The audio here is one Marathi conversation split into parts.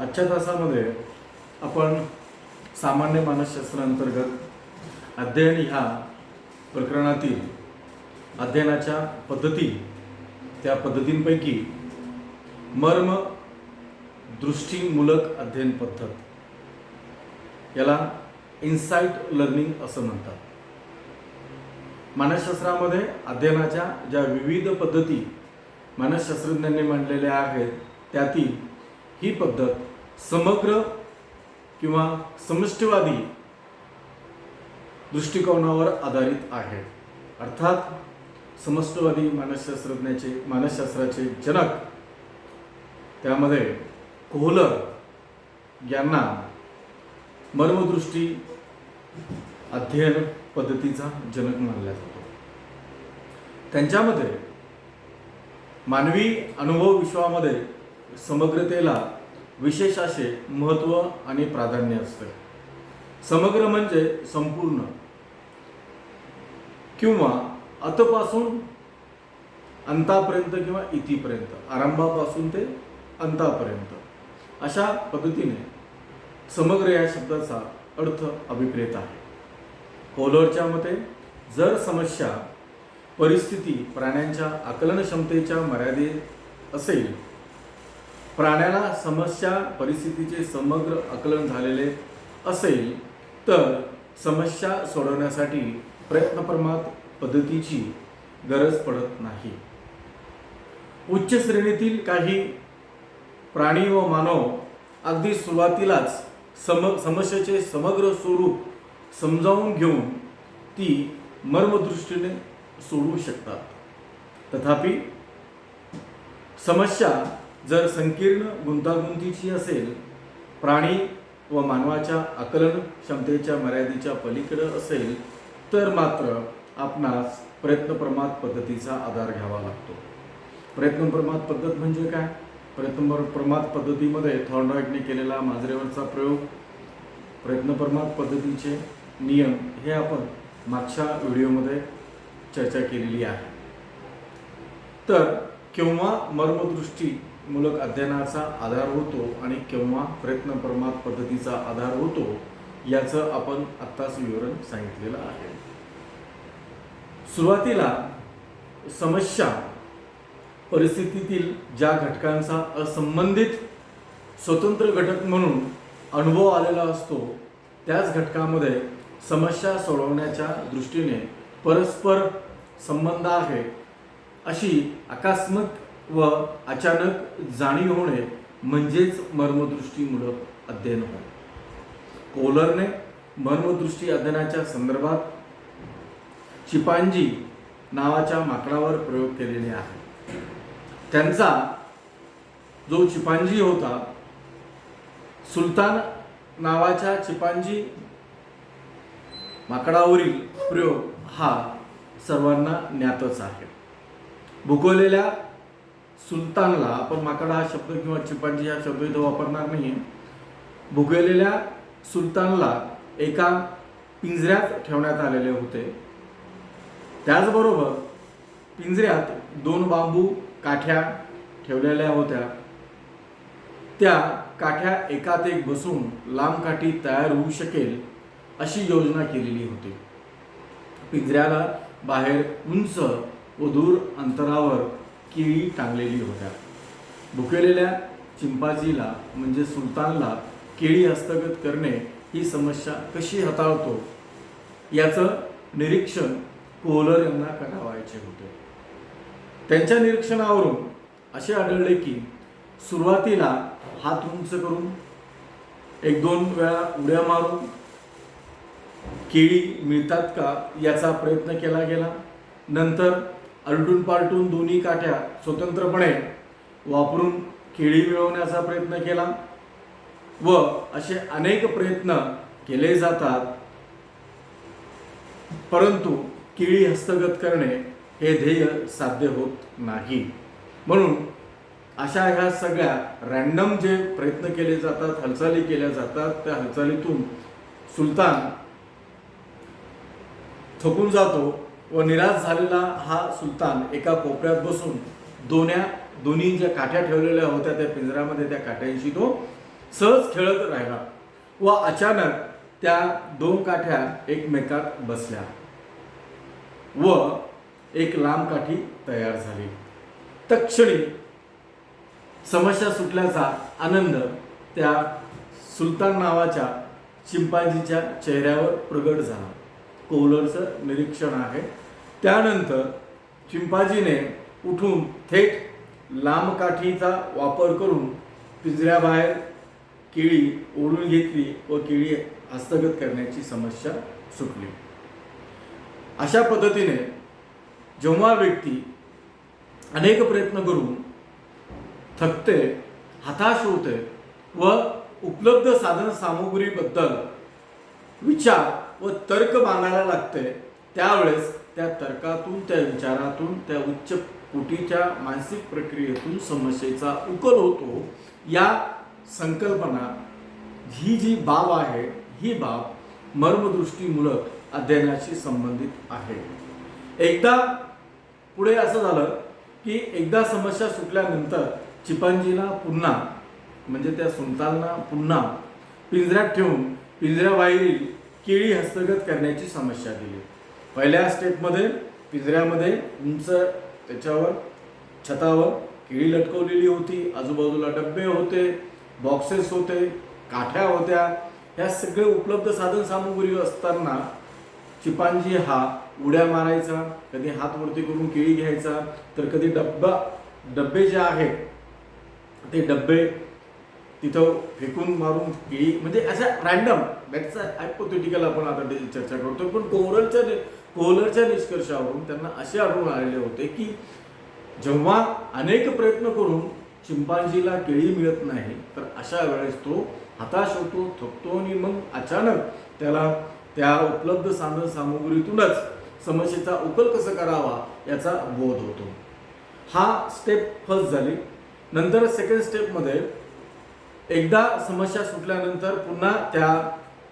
आजच्या तासामध्ये आपण सामान्य मानसशास्त्रांतर्गत अध्ययन ह्या प्रकरणातील अध्ययनाच्या पद्धती, त्या पद्धतींपैकी मर्म दृष्टीमूलक अध्ययन पद्धत याला इन्साइट लर्निंग असं म्हणतात. मानसशास्त्रामध्ये अध्ययनाच्या ज्या विविध पद्धती मानसशास्त्रज्ञांनी मांडलेल्या आहेत त्यातील ही पद्धत समग्र किंवा समष्टीवादी दृष्टिकोनावर आधारित आहे. अर्थात समष्टीवादी मानसशास्त्राचे जनक त्यामध्ये कोहलर यांना मर्मदृष्टी अध्ययन पद्धतीचा जनक मानला जातो. त्यांच्यामध्ये मानवी अनुभव विश्वामध्ये समग्रतेला विशेष असे महत्त्व आणि प्राधान्य असते. समग्र म्हणजे संपूर्ण किंवा अतपासून अंतापर्यंत किंवा इतिपर्यंत, आरंभापासून ते अंतापर्यंत अशा पद्धतीने समग्र या शब्दाचा अर्थ अभिप्रेत आहे. कोहलरच्या मते जर समस्या परिस्थिती प्राण्यांच्या आकलन क्षमतेच्या मर्यादेत असेल, प्राण्याला समस्या परिस्थितीचे समग्र आकलन झालेले असेल, तर समस्या सोडवण्यासाठी प्रयत्नप्रमाद पद्धतीची गरज पडत नाही. उच्च श्रेणीतील काही प्राणी व मानव अगदी सुरुवातीलाच समस्येचे समग्र स्वरूप समजावून घेऊन ती मर्मदृष्टीने सोडवू शकतात. तथापि समस्या जर संकीर्ण गुंतागुंतीची असेल, प्राणी व मानवाच्या आकलन क्षमतेच्या मर्यादेच्या पलीकडे असेल, तर मात्र आपणास प्रयत्नप्रमाद पद्धतीचा आधार घ्यावा लागतो. प्रयत्नप्रमाद पद्धत म्हणजे काय? प्रयत्नप्रमाद पद्धतीमध्ये थॉर्नडाईकने केलेला मांजरेवरचा प्रयोग, प्रयत्नप्रमाद पद्धतीचे नियम हे आपण मागच्या व्हिडिओमध्ये चर्चा केलेली आहे. तर केव्हा मर्मदृष्टीमूलक अध्ययनाचा आधार होतो आणि केव्हा प्रयत्नप्रमाद पद्धतीचा आधार होतो याचं आपण आत्ताच विवरण सांगितलेलं आहे. सुरुवातीला समस्या परिस्थितीतील ज्या घटकांचा असंबंधित स्वतंत्र घटक म्हणून अनुभव आलेला असतो, त्याच घटकामध्ये समस्या सोडवण्याच्या दृष्टीने परस्पर संबंध आहे अशी आकस्मिक व अचानक जाणीव होणे म्हणजेच मर्मदृष्टीमूलक अध्ययन होय. कोहलरने मर्मदृष्टी अध्ययनाच्या संदर्भात चिंपांझी नावाच्या माकडावर प्रयोग केलेले आहे. त्यांचा जो चिंपांझी होता, सुलतान नावाच्या चिंपांझी माकडावरील प्रयोग हा सर्वांना ज्ञातच आहे. भुकवलेल्या सुलतानला, आपण माकडा हा शब्द किंवा चिंपांझी हा शब्द इथं वापरणार नाही, भुकवलेल्या सुलतानला एका पिंजऱ्यात ठेवण्यात आलेले होते. त्याचबरोबर पिंजऱ्यात 2 बांबू काठ्या ठेवलेल्या होत्या. त्या काठ्या एकात एक बसून लांब काठी तयार होऊ शकेल अशी योजना केलेली होती. पिंजऱ्याला बाहेर उंच व दूर अंतरावर केळी टांगलेली होत्या. भुकेलेल्या चिंपांझीला म्हणजे सुलतानला केळी हस्तगत करणे ही समस्या कशी हाताळतो याचं निरीक्षण कोहलर यांना करावायचे होते. त्यांच्या निरीक्षणावरून असे आढळले की सुरुवातीला हात उंच करून 1-2 वेळा उड्या मारून केळी मिळतात का याचा प्रयत्न केला गेला. नंतर आलटून पालटून दोन्ही काठ्या स्वतंत्रपणे वापरून केळी मिळवण्याचा प्रयत्न केला व असे अनेक प्रयत्न केले जातात, परंतु केळी हस्तगत करणे हे ध्येय साध्य होत नाही. म्हणून अशा ह्या सगळ्या रॅन्डम जे प्रयत्न केले जातात, हालचाली केल्या जातात, त्या हालचालीतून सुलतान थकून जातो व निराश झालेला हा सुलतान एका कोपऱ्यात बसून दोन्ही ज्या काठ्या ठेवलेल्या होत्या त्या पिंजऱ्यामध्ये त्या काठ्यांशी तो सहज खेळत राहिला व अचानक त्या दोन काठ्या एकमेकात बसल्या व एक लांब काठी तयार झाली. तत्क्षणी समस्या सुटल्याचा आनंद त्या सुलतान नावाच्या चिंपांजीच्या चेहऱ्यावर प्रगट झाला. कोहलरचं निरीक्षण आहे. त्यानंतर चिंपांजीने उठून थेट लांब काठीचा वापर करून पिंजऱ्याबाहेर केळी ओढून घेतली व केळी हस्तगत करण्याची समस्या सुटली. अशा पद्धतीने जेव्हा व्यक्ती अनेक प्रयत्न करून थकते, हताश होते व उपलब्ध साधन सामुग्रीबद्दल विचार व तर्क मांडायला लागते, त्यावेळेस त्या तर्कातून, त्या विचारातून, त्या उच्च कोटीच्या मानसिक प्रक्रियेतून समस्येचा उकल होतो. या संकल्पना ही जी बाब आहे, ही बाब मर्मदृष्टीमूलक अध्ययनाशी संबंधित आहे. एकदा पुढे असं झालं की एकदा समस्या सुटल्यानंतर चिंपांजीला पुन्हा, म्हणजे त्या सुलतानला पुन्हा पिंजऱ्यात ठेवून पिंजऱ्याबाहेरील केळी हस्तगत करण्याची समस्या दिली. पहिल्या स्टेपमध्ये पिंजऱ्यामध्ये उंच त्याच्यावर छतावर केळी लटकवलेली होती, आजूबाजूला डब्बे होते, बॉक्सेस होते, काठ्या होत्या. ह्या सगळे उपलब्ध साधन सामुग्री असताना चिंपांजी हा उड्या मारायचा, कधी हात वरती करून केळी घ्यायचा, तर कधी डब्बे जे आहेत ते डब्बे तिथं फेकून मारून केळी, म्हणजे अशा रॅन्डम, दॅट्स हायपोथेटिकल आपण आता चर्चा करतो. पण कोहलरच्या निष्कर्षावरून त्यांना असे आढळून आलेले होते की जेव्हा अनेक प्रयत्न करून चिंपांजीला केळी मिळत नाही, तर अशा वेळेस तो हताश होतो, थकतो आणि मग अचानक त्याला त्या उपलब्ध साधन सामुग्रीतूनच समस्येचा उकल कसं करावा याचा बोध होतो. हा स्टेप फर्स्ट झाली. नंतर सेकंड स्टेपमध्ये एकदा समस्या सुटल्यानंतर पुन्हा त्या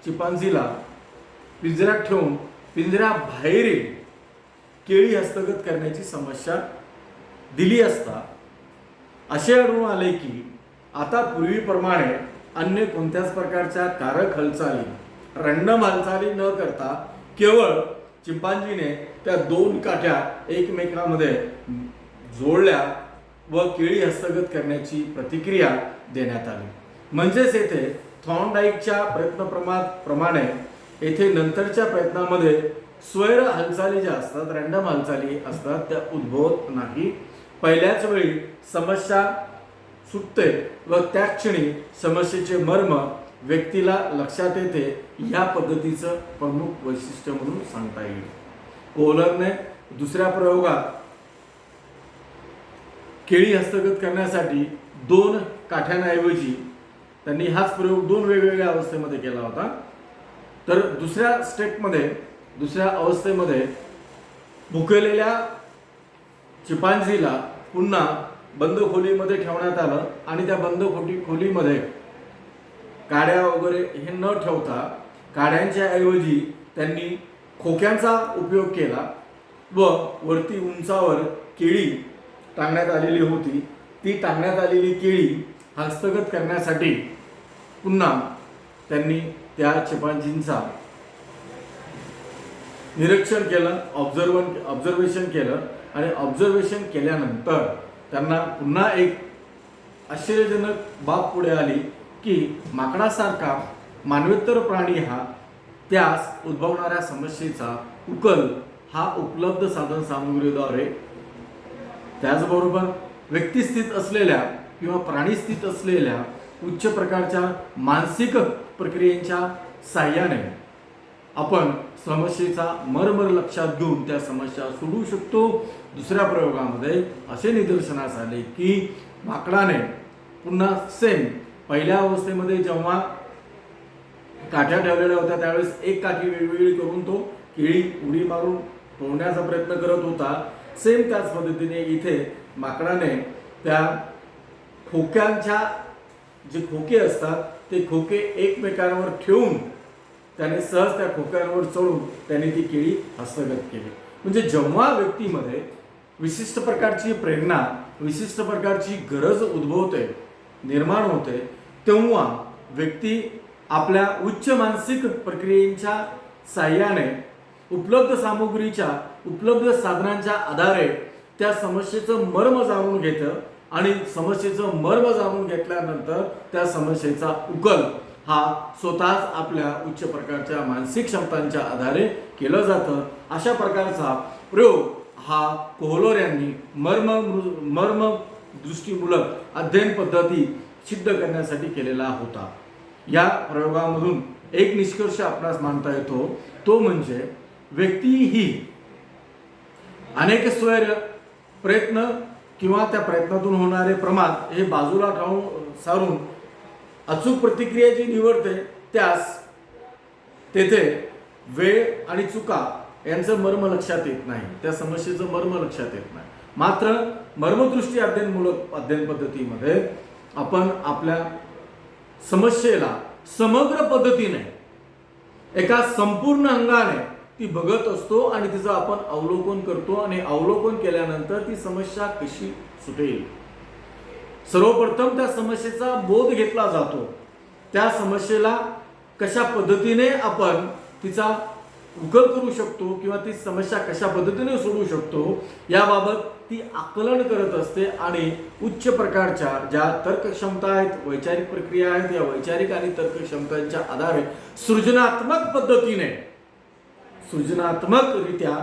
चिंपांजीला पिंजऱ्यात ठेवून पिंजऱ्याबाहेरील केळी हस्तगत करण्याची समस्या दिली असता असे आढळून आले की आता पूर्वीप्रमाणे अन्य कोणत्याच प्रकारच्या कारक हालचाली, रँडम हालचाली न करता केवळ चिंपांजीने त्या दोन काठ्या एकमेकांमध्ये जोडल्या व केळी हस्तगत करण्याची प्रतिक्रिया देण्यात आली. म्हणजेच येथे थॉर्नडाईकच्या प्रयत्नप्रमाणे येथे नंतरच्या प्रयत्नामध्ये स्वैर हालचाली ज्या असतात, रँडम हालचाली असतात, त्या उद्भवत नाही. पहिल्याच वेळी समस्या सुटते व त्या क्षणी समस्येचे मर्म व्यक्तीला लक्षात येते. या पद्धतीचं प्रमुख वैशिष्ट्य म्हणून सांगता येईल. कोहलरने दुसऱ्या प्रयोगात केळी हस्तगत करण्यासाठी दोन काठ्यांऐवजी त्यांनी हाच प्रयोग दोन वेगवेगळ्या अवस्थेमध्ये केला होता. तर दुसऱ्या अवस्थेमध्ये भुकेलेल्या चिंपांजीला पुन्हा बंद खोलीमध्ये ठेवण्यात आलं आणि त्या बंद खोलीमध्ये काड्या वगैरे हे न ठेवता काड्यांच्या ऐवजी त्यांनी खोक्यांचा उपयोग केला व वरती उंचावर केळी टांगण्यात आलेली होती. ती टांगण्यात आलेली केळी हस्तगत करण्यासाठी पुन्हा त्यांनी त्या चिंपांजींचा निरीक्षण केलं, ऑब्झर्वेशन केलं आणि ऑब्झर्वेशन केल्यानंतर त्यांना पुन्हा एक आश्चर्यजनक बाब पुढे आली की माकडासारखा मानवेतर प्राणी हा त्यास उद्भवणाऱ्या समस्येचा उकल हा उपलब्ध साधन सामुग्रीद्वारे, त्याचबरोबर व्यक्तिस्थित असलेल्या किंवा प्राणीस्थित असलेल्या उच्च प्रकारच्या मानसिक प्रक्रियेच्या साह्याने आपण समस्येचा मर्म लक्षात घेऊन त्या समस्या सोडवू शकतो. दुसऱ्या प्रयोगामध्ये असे निदर्शनास आले की माकडाने पुन्हा सेम पहिल्या अवस्थेमध्ये जेव्हा काठ्या ठेवलेल्या होत्या त्यावेळेस एक काठी वेगवेगळी करून तो केळी उडी मारून तोडण्याचा प्रयत्न करत होता. सेम त्याच पद्धतीने इथे माकडाने त्या खोक्यांच्या जे खोके असतात ते खोके एकमेकांवर ठेवून त्याने सहज त्या खोक्यांवर चढून त्याने ती केळी हस्तगत केली. म्हणजे जेव्हा व्यक्तीमध्ये विशिष्ट प्रकारची प्रेरणा, विशिष्ट प्रकारची गरज उद्भवते, निर्माण होते, तेव्हा व्यक्ती आपल्या उच्च मानसिक प्रक्रियेच्या साह्याने उपलब्ध सामुग्रीच्या उपलब्ध साधनांच्या आधारे त्या समस्येचं मर्म जाणून घेतं आणि समस्येचं मर्म जाणून घेतल्यानंतर त्या समस्येचा उकल हा स्वतःच आपल्या उच्च प्रकारच्या मानसिक क्षमतांच्या आधारे केलं जातं. अशा प्रकारचा प्रयोग हा कोहलर यांनी मर्म दृष्टीमूलक अध्ययन पद्धती सिद्ध करण्यासाठी केलेला होता. या प्रयोगामधून एक निष्कर्ष आपणास मांडता येतो, तो म्हणजे व्यक्ती ही अनेक स्वैर प्रयत्न किंवा त्या प्रयत्नातून होणारे प्रमाद हे बाजूला सारून अचूक प्रतिक्रिया जी निवडते त्यास तेथे वेळ आणि चुका यांचं मर्म लक्षात येत नाही, त्या समस्येचं मर्म लक्षात येत नाही. मात्र मर्मदृष्टी अध्ययन पद्धतीमध्ये आपण आपल्या समस्येला समग्र पद्धतीने एका संपूर्ण अंगाने ती बघत असतो आणि तिचं आपण अवलोकन करतो आणि अवलोकन केल्यानंतर ती समस्या कशी सुटेल, सर्वप्रथम त्या समस्येचा बोध घेतला जातो. त्या समस्येला कशा पद्धतीने आपण तिचा उकल करू शकतो किंवा ती समस्या कशा पद्धतीने सोडवू शकतो याबाबत ती आकलन करत असते आणि उच्च प्रकारच्या ज्या तर्कक्षमता आहेत, वैचारिक प्रक्रिया आहेत, या वैचारिक आणि तर्कक्षमतांच्या आधारे सृजनात्मकरित्या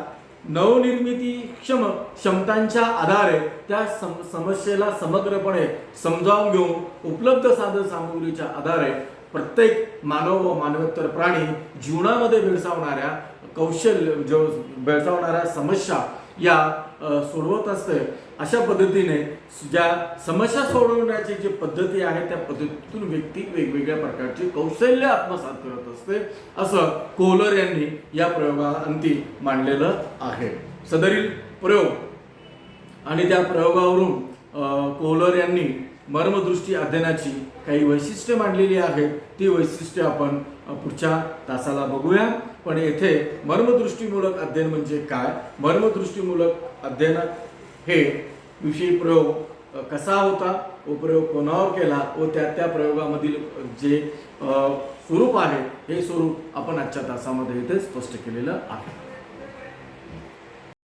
नवनिर्मिती क्षमतांच्या आधारे त्या समस्येला समग्रपणे समजावून घेऊन उपलब्ध साधन सामुग्रीच्या आधारे प्रत्येक मानव व मानवोत्तर प्राणी जीवनामध्ये भेडसावणाऱ्या समस्या या सोडवत असते. अशा पद्धतीने ज्या समस्या सोडवण्याची जी पद्धती आहे त्या पद्धतीतून व्यक्ती वेगवेगळ्या प्रकारचे कौशल्य आत्मसात करत असते, असं कोहलर यांनी या प्रयोगाअंती मांडलेलं आहे. सदरील प्रयोग आणि त्या प्रयोगावरून कोहलर यांनी मर्मदृष्टी अध्ययनाची काही वैशिष्ट्ये मांडलेली आहेत. ती वैशिष्ट्ये आपण पुढच्या तासाला बघूया. पण येथे मर्मदृष्टीमूलक अध्ययन म्हणजे काय, मर्मदृष्टीमूलक अध्ययन हे विषयी प्रयोग कसा होता व प्रयोग कोणावर केला व त्या प्रयोगामधील जे स्वरूप आहे हे स्वरूप आपण आजच्या तासामध्ये इथे स्पष्ट केलेलं आहे.